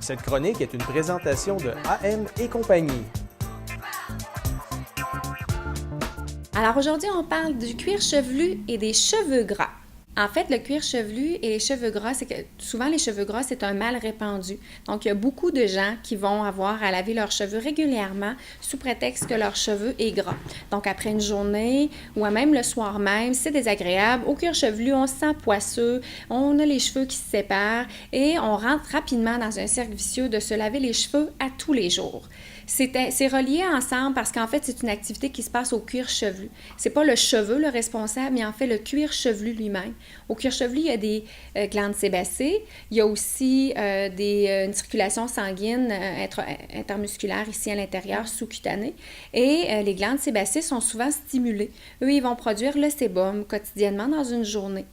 Cette chronique est une présentation de AM et compagnie. Alors aujourd'hui, on parle du cuir chevelu et des cheveux gras. En fait, le cuir chevelu et les cheveux gras, c'est que souvent les cheveux gras, c'est un mal répandu. Donc, il y a beaucoup de gens qui vont avoir à laver leurs cheveux régulièrement sous prétexte que leur cheveu est gras. Donc, après une journée ou même le soir même, c'est désagréable. Au cuir chevelu, on se sent poisseux, on a les cheveux qui se séparent et on rentre rapidement dans un cercle vicieux de se laver les cheveux à tous les jours. C'est relié ensemble parce qu'en fait, c'est une activité qui se passe au cuir chevelu. C'est pas le cheveu le responsable, mais en fait le cuir chevelu lui-même. Au cuir chevelu, il y a des glandes sébacées, il y a aussi une circulation sanguine intermusculaire ici à l'intérieur, sous-cutanée, et les glandes sébacées sont souvent stimulées. Eux, ils vont produire le sébum quotidiennement dans une journée.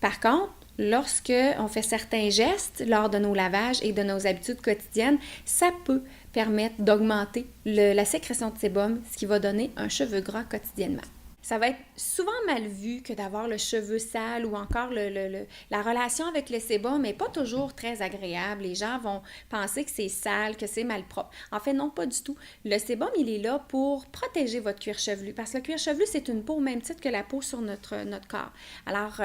Par contre, lorsque on fait certains gestes lors de nos lavages et de nos habitudes quotidiennes, ça peut permettre d'augmenter la sécrétion de sébum, ce qui va donner un cheveu gras quotidiennement. Ça va être souvent mal vu que d'avoir le cheveu sale ou encore la relation avec le sébum n'est pas toujours très agréable. Les gens vont penser que c'est sale, que c'est malpropre. En fait, non, pas du tout. Le sébum, il est là pour protéger votre cuir chevelu parce que le cuir chevelu, c'est une peau au même titre que la peau sur notre corps. Alors,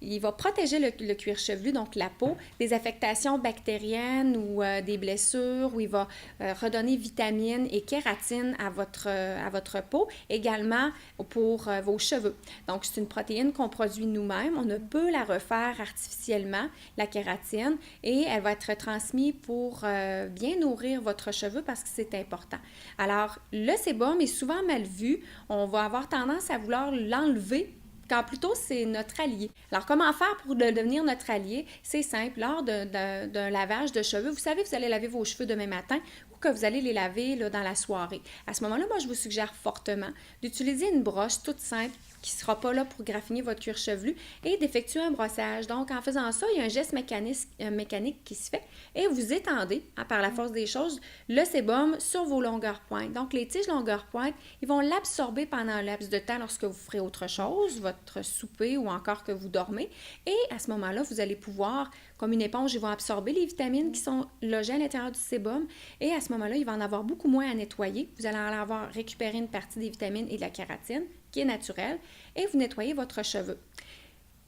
il va protéger le cuir chevelu, donc la peau, des affectations bactériennes ou des blessures, où il va redonner vitamines et kératine à votre peau, également pour vos cheveux. Donc, c'est une protéine qu'on produit nous-mêmes. On ne peut la refaire artificiellement, la kératine, et elle va être transmise pour bien nourrir votre cheveu parce que c'est important. Alors, le sébum est souvent mal vu. On va avoir tendance à vouloir l'enlever quand plutôt c'est notre allié. Alors, comment faire pour devenir notre allié? C'est simple. Lors d'un lavage de cheveux, vous savez, vous allez laver vos cheveux demain matin ou que vous allez les laver là, dans la soirée. À ce moment-là, moi, je vous suggère fortement d'utiliser une brosse toute simple qui ne sera pas là pour graffiner votre cuir chevelu et d'effectuer un brossage. Donc, en faisant ça, il y a un geste mécanique qui se fait et vous étendez, par la force des choses, le sébum sur vos longueurs pointes. Donc, les tiges longueur pointe, ils vont l'absorber pendant un laps de temps lorsque vous ferez autre chose, votre souper ou encore que vous dormez. Et à ce moment-là, vous allez pouvoir, comme une éponge, ils vont absorber les vitamines qui sont logées à l'intérieur du sébum et à ce moment-là, il va en avoir beaucoup moins à nettoyer. Vous allez en avoir récupéré une partie des vitamines et de la kératine qui est naturelle, et vous nettoyez votre cheveu.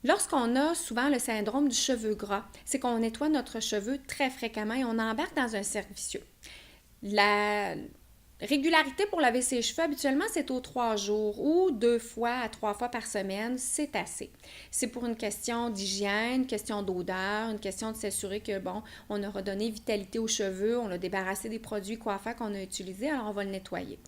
Lorsqu'on a souvent le syndrome du cheveu gras, c'est qu'on nettoie notre cheveu très fréquemment et on embarque dans un cercle vicieux. La régularité pour laver ses cheveux, habituellement, c'est aux 3 jours ou 2 fois à 3 fois par semaine, c'est assez. C'est pour une question d'hygiène, une question d'odeur, une question de s'assurer que, on a redonné vitalité aux cheveux, on a débarrassé des produits coiffeurs qu'on a utilisés, alors on va le nettoyer.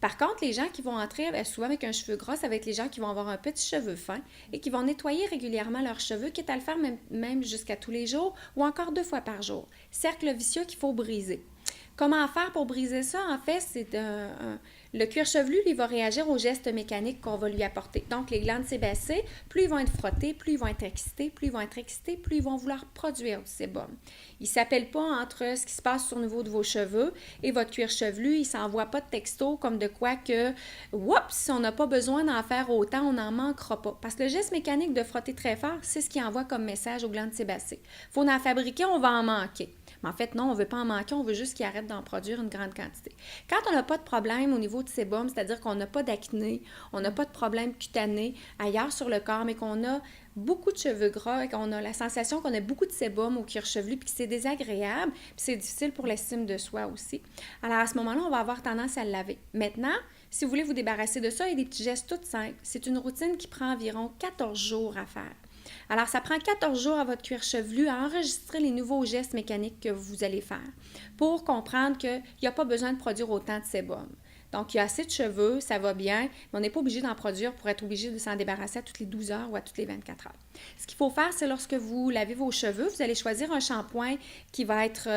Par contre, les gens qui vont entrer souvent avec un cheveu gras, ça va être les gens qui vont avoir un petit cheveu fin et qui vont nettoyer régulièrement leurs cheveux, quitte à le faire même jusqu'à tous les jours ou encore 2 fois par jour. Cercle vicieux qu'il faut briser. Comment faire pour briser ça? En fait, le cuir chevelu, il va réagir aux gestes mécaniques qu'on va lui apporter. Donc, les glandes sébacées, plus ils vont être frottés, plus ils vont être excités, plus ils vont être excités, plus ils vont vouloir produire du sébum. Il ne s'appelle pas entre ce qui se passe sur le niveau de vos cheveux et votre cuir chevelu. Il ne s'envoie pas de texto comme de quoi que, oups, on n'a pas besoin d'en faire autant, on n'en manquera pas. Parce que le geste mécanique de frotter très fort, c'est ce qui envoie comme message aux glandes sébacées. Il faut en fabriquer, on va en manquer. Mais en fait, non, on ne veut pas en manquer, on veut juste qu'ils arrêtent d'en produire une grande quantité. Quand on n'a pas de problème au niveau du sébum, c'est-à-dire qu'on n'a pas d'acné, on n'a pas de problème cutané ailleurs sur le corps, mais qu'on a beaucoup de cheveux gras et qu'on a la sensation qu'on a beaucoup de sébum au cuir chevelu puis que c'est désagréable, puis c'est difficile pour l'estime de soi aussi. Alors à ce moment-là, on va avoir tendance à le laver. Maintenant, si vous voulez vous débarrasser de ça, il y a des petits gestes tout simples. C'est une routine qui prend environ 14 jours à faire. Alors, ça prend 14 jours à votre cuir chevelu à enregistrer les nouveaux gestes mécaniques que vous allez faire pour comprendre qu'il n'y a pas besoin de produire autant de sébum. Donc, il y a assez de cheveux, ça va bien, mais on n'est pas obligé d'en produire pour être obligé de s'en débarrasser à toutes les 12 heures ou à toutes les 24 heures. Ce qu'il faut faire, c'est lorsque vous lavez vos cheveux, vous allez choisir un shampoing qui va être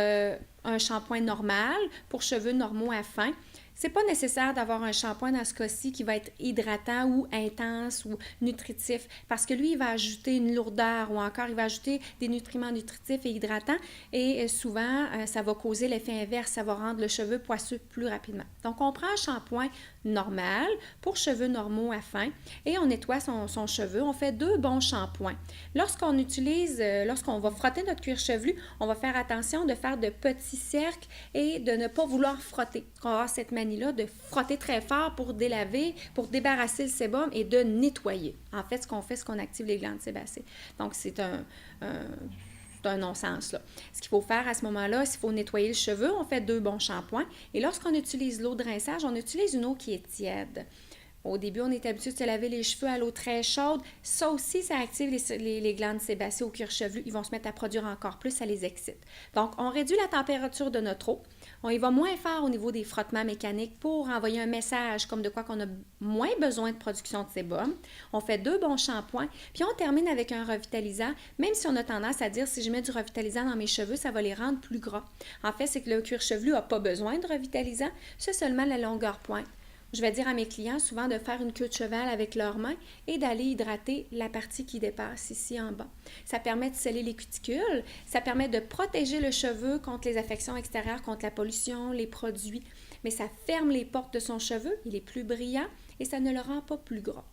un shampoing normal pour cheveux normaux à fin. C'est pas nécessaire d'avoir un shampoing dans ce cas-ci qui va être hydratant ou intense ou nutritif parce que lui, il va ajouter une lourdeur ou encore il va ajouter des nutriments nutritifs et hydratants et souvent, ça va causer l'effet inverse, ça va rendre le cheveu poisseux plus rapidement. Donc, on prend un shampoing normal pour cheveux normaux à fin et on nettoie son cheveu. On fait 2 bons shampoings. Lorsqu'on va frotter notre cuir chevelu, on va faire attention de faire de petits cercles et de ne pas vouloir frotter. On va avoir cette manie-là de frotter très fort pour délaver, pour débarrasser le sébum et de nettoyer. En fait, ce qu'on fait, c'est qu'on active les glandes sébacées. Donc, c'est un non-sens, là. Ce qu'il faut faire à ce moment-là, s'il faut nettoyer le cheveu, on fait 2 bons shampoings. Et lorsqu'on utilise l'eau de rinçage, on utilise une eau qui est tiède. Au début, on est habitué de se laver les cheveux à l'eau très chaude. Ça aussi, ça active les glandes sébacées au cuir chevelu. Ils vont se mettre à produire encore plus, ça les excite. Donc, on réduit la température de notre eau. On y va moins fort au niveau des frottements mécaniques pour envoyer un message comme de quoi qu'on a moins besoin de production de sébum. On fait 2 bons shampoings, puis on termine avec un revitalisant, même si on a tendance à dire si je mets du revitalisant dans mes cheveux, ça va les rendre plus gras. En fait, c'est que le cuir chevelu n'a pas besoin de revitalisant, c'est seulement la longueur pointe. Je vais dire à mes clients souvent de faire une queue de cheval avec leurs mains et d'aller hydrater la partie qui dépasse ici en bas. Ça permet de sceller les cuticules, ça permet de protéger le cheveu contre les affections extérieures, contre la pollution, les produits, mais ça ferme les portes de son cheveu, il est plus brillant et ça ne le rend pas plus gras.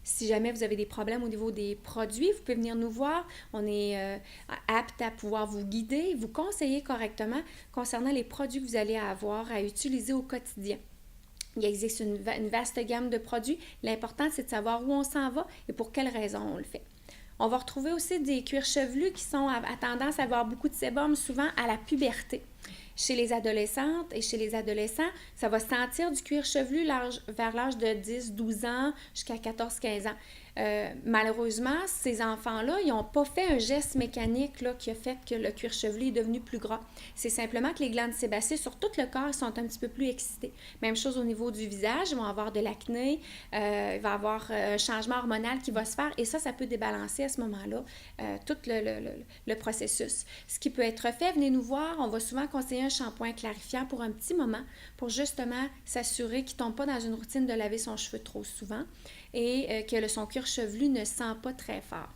Si jamais vous avez des problèmes au niveau des produits, vous pouvez venir nous voir. On est apte à pouvoir vous guider, vous conseiller correctement concernant les produits que vous allez avoir à utiliser au quotidien. Il existe une vaste gamme de produits. L'important, c'est de savoir où on s'en va et pour quelles raisons on le fait. On va retrouver aussi des cuirs chevelus qui sont à tendance à avoir beaucoup de sébum, souvent à la puberté. Chez les adolescentes et chez les adolescents, ça va sentir du cuir chevelu vers l'âge de 10-12 ans jusqu'à 14-15 ans. Malheureusement, ces enfants-là, ils n'ont pas fait un geste mécanique là, qui a fait que le cuir chevelu est devenu plus gras. C'est simplement que les glandes sébacées sur tout le corps sont un petit peu plus excitées. Même chose au niveau du visage, ils vont avoir de l'acné, il va y avoir un changement hormonal qui va se faire et ça peut débalancer à ce moment-là tout le processus. Ce qui peut être fait, venez nous voir, on va souvent conseiller un shampoing clarifiant pour un petit moment pour justement s'assurer qu'il ne tombe pas dans une routine de laver son cheveu trop souvent et que son cuir chevelu ne sent pas très fort.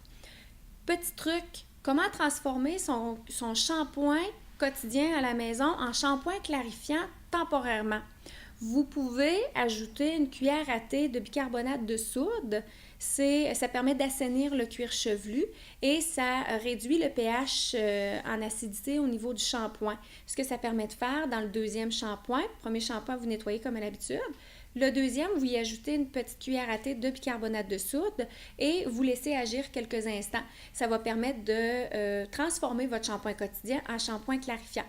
Petit truc, comment transformer son shampoing quotidien à la maison en shampoing clarifiant temporairement? Vous pouvez ajouter une cuillère à thé de bicarbonate de soude. Ça permet d'assainir le cuir chevelu et ça réduit le pH en acidité au niveau du shampoing. Ce que ça permet de faire dans le deuxième shampoing, premier shampoing, vous nettoyez comme à l'habitude. Le deuxième, vous y ajoutez une petite cuillère à thé de bicarbonate de soude et vous laissez agir quelques instants. Ça va permettre de transformer votre shampoing quotidien en shampoing clarifiant.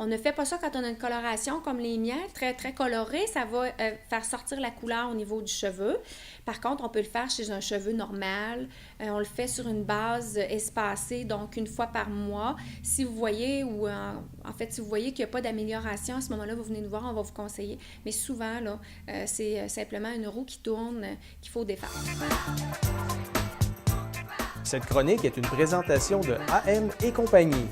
On ne fait pas ça quand on a une coloration comme les miens, très, très colorée. Ça va faire sortir la couleur au niveau du cheveu. Par contre, on peut le faire chez un cheveu normal. On le fait sur une base espacée, donc une fois par mois. Si vous voyez si vous voyez qu'il n'y a pas d'amélioration, à ce moment-là, vous venez nous voir, on va vous conseiller. Mais souvent, là, c'est simplement une roue qui tourne qu'il faut défaire. Cette chronique est une présentation de AM et compagnie.